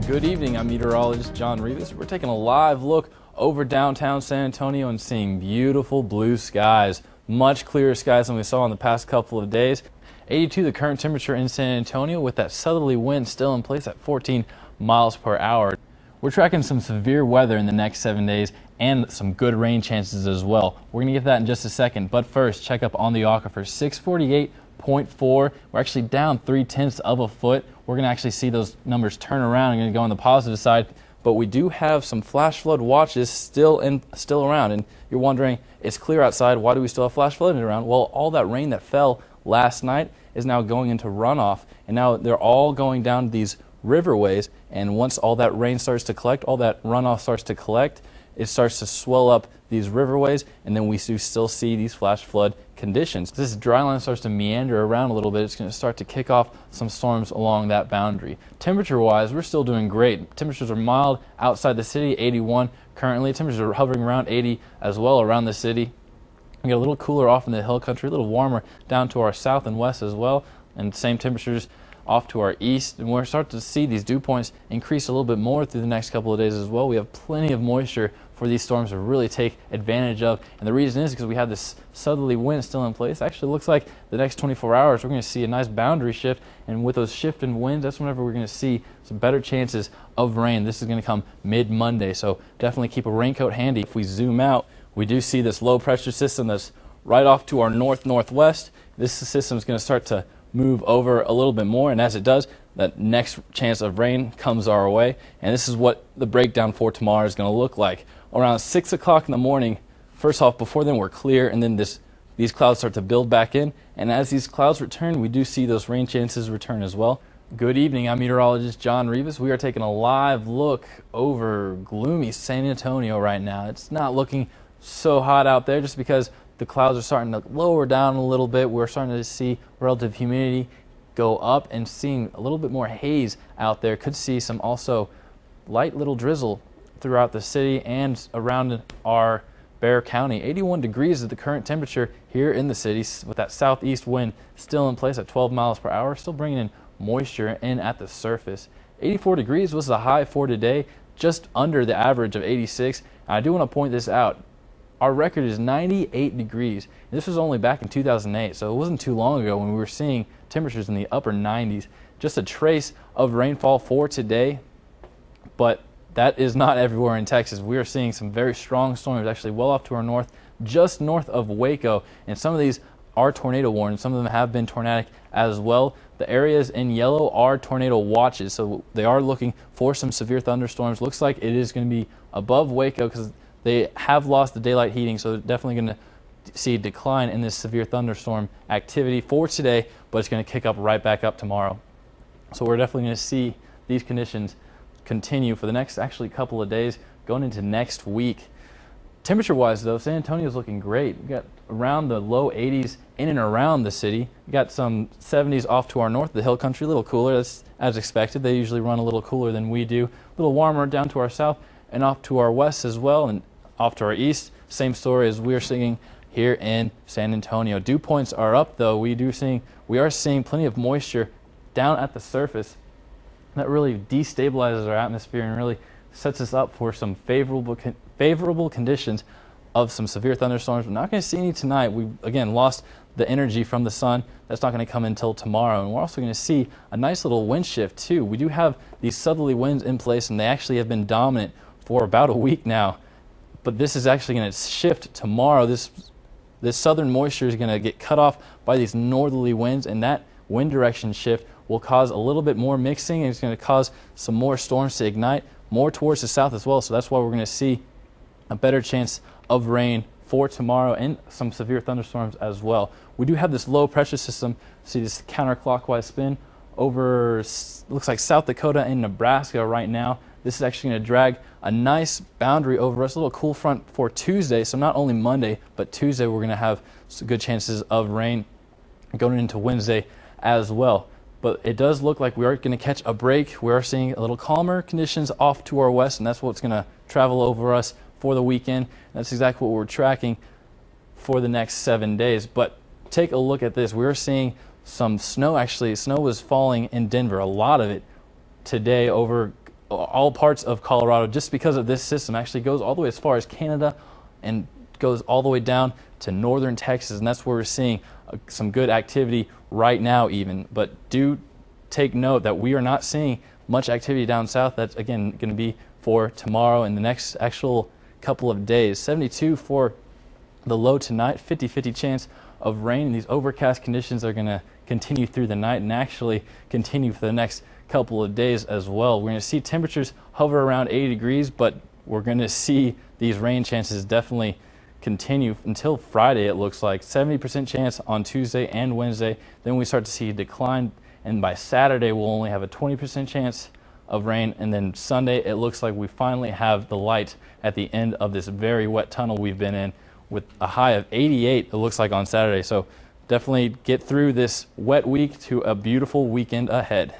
Good evening, I'm meteorologist John Rivas. We're taking a live look over downtown San Antonio and seeing beautiful blue skies. Much clearer skies than we saw in the past couple of days. 82 the current temperature in San Antonio with that southerly wind still in place at 14 miles per hour. We're tracking some severe weather in the next 7 days and some good rain chances as well. We're going to get that in just a second, but first check up on the aquifer. 648.4. We're actually down 0.3 of a foot. We're going to actually see those numbers turn around and going to go on the positive side, but we do have some flash flood watches still around. And you're wondering, it's clear outside, why do we still have flash flooding around? Well, all that rain that fell last night is now going into runoff, and now they're all going down these riverways, and once all that rain starts to collect, all that runoff starts to collect, it starts to swell up these riverways, and then we still see these flash flood conditions. This dry line starts to meander around a little bit. It's going to start to kick off some storms along that boundary. Temperature-wise, we're still doing great. Temperatures are mild outside the city, 81 currently. Temperatures are hovering around 80 as well around the city. We get a little cooler off in the hill country, a little warmer down to our south and west as well, and same temperatures off to our east, and we're starting to see these dew points increase a little bit more through the next couple of days as well. We have plenty of moisture for these storms to really take advantage of, and the reason is because we have this southerly wind still in place. Actually, it looks like the next 24 hours we're going to see a nice boundary shift, and with those shift in winds, that's whenever we're going to see some better chances of rain. This is going to come mid-Monday, so definitely keep a raincoat handy. If we zoom out, we do see this low pressure system that's right off to our north-northwest. This system is going to start to move over a little bit more, and as it does, that next chance of rain comes our way, and this is what the breakdown for tomorrow is going to look like. Around 6 o'clock in the morning, first off, before then we're clear, and then these clouds start to build back in, and as these clouds return, we do see those rain chances return as well. Good evening, I'm meteorologist John Rivas. We are taking a live look over gloomy San Antonio right now. It's not looking so hot out there just because the clouds are starting to lower down a little bit. We're starting to see relative humidity go up and seeing a little bit more haze out there. Could see some also light little drizzle throughout the city and around our Bexar County. 81 degrees is the current temperature here in the city with that southeast wind still in place at 12 miles per hour, still bringing in moisture in at the surface. 84 degrees was the high for today, just under the average of 86. And I do want to point this out. Our record is 98 degrees. This was only back in 2008, so it wasn't too long ago when we were seeing temperatures in the upper 90s. Just a trace of rainfall for today, but that is not everywhere in Texas. We are seeing some very strong storms actually well off to our north, just north of Waco, and some of these are tornado warnings. Some of them have been tornadic as well. The areas in yellow are tornado watches, so they are looking for some severe thunderstorms. Looks like it is going to be above Waco because they have lost the daylight heating, so definitely going to see a decline in this severe thunderstorm activity for today, but it's going to kick up right back up tomorrow. So we're definitely going to see these conditions continue for the next actually couple of days going into next week. Temperature-wise, though, San Antonio is looking great. We got around the low 80s in and around the city. We got some 70s off to our north, the hill country, a little cooler. That's as expected. They usually run a little cooler than we do. A little warmer down to our south and off to our west as well, and off to our east. Same story as we are seeing here in San Antonio. Dew points are up, though. We are seeing plenty of moisture down at the surface. That really destabilizes our atmosphere and really sets us up for some favorable conditions of some severe thunderstorms. We're not going to see any tonight. We again lost the energy from the sun. That's not going to come until tomorrow. And we're also going to see a nice little wind shift too. We do have these southerly winds in place, and they actually have been dominant for about a week now. But this is actually going to shift tomorrow. This southern moisture is going to get cut off by these northerly winds, and that wind direction shift will cause a little bit more mixing, and it's going to cause some more storms to ignite more towards the south as well. So that's why we're going to see a better chance of rain for tomorrow and some severe thunderstorms as well. We do have this low pressure system. See this counterclockwise spin over, looks like South Dakota and Nebraska right now. This is actually going to drag a nice boundary over us, a little cool front for Tuesday. So not only Monday, but Tuesday we're going to have some good chances of rain going into Wednesday as well. But it does look like we are going to catch a break. We are seeing a little calmer conditions off to our west, and that's what's going to travel over us for the weekend. That's exactly what we're tracking for the next 7 days. But take a look at this. We're seeing some snow. Actually, snow was falling in Denver, a lot of it today over all parts of Colorado, just because of this system, actually goes all the way as far as Canada and goes all the way down to northern Texas, and that's where we're seeing some good activity right now even. But do take note that we are not seeing much activity down south. That's again going to be for tomorrow and the next actual couple of days. 72 for the low tonight, 50-50 chance of rain, and these overcast conditions are going to continue through the night and actually continue for the next couple of days as well. We're going to see temperatures hover around 80 degrees, but we're going to see these rain chances definitely continue until Friday. It looks like 70% chance on Tuesday and Wednesday. Then we start to see a decline, and by Saturday we'll only have a 20% chance of rain, and then Sunday it looks like we finally have the light at the end of this very wet tunnel we've been in, with a high of 88 it looks like on Saturday. So definitely get through this wet week to a beautiful weekend ahead.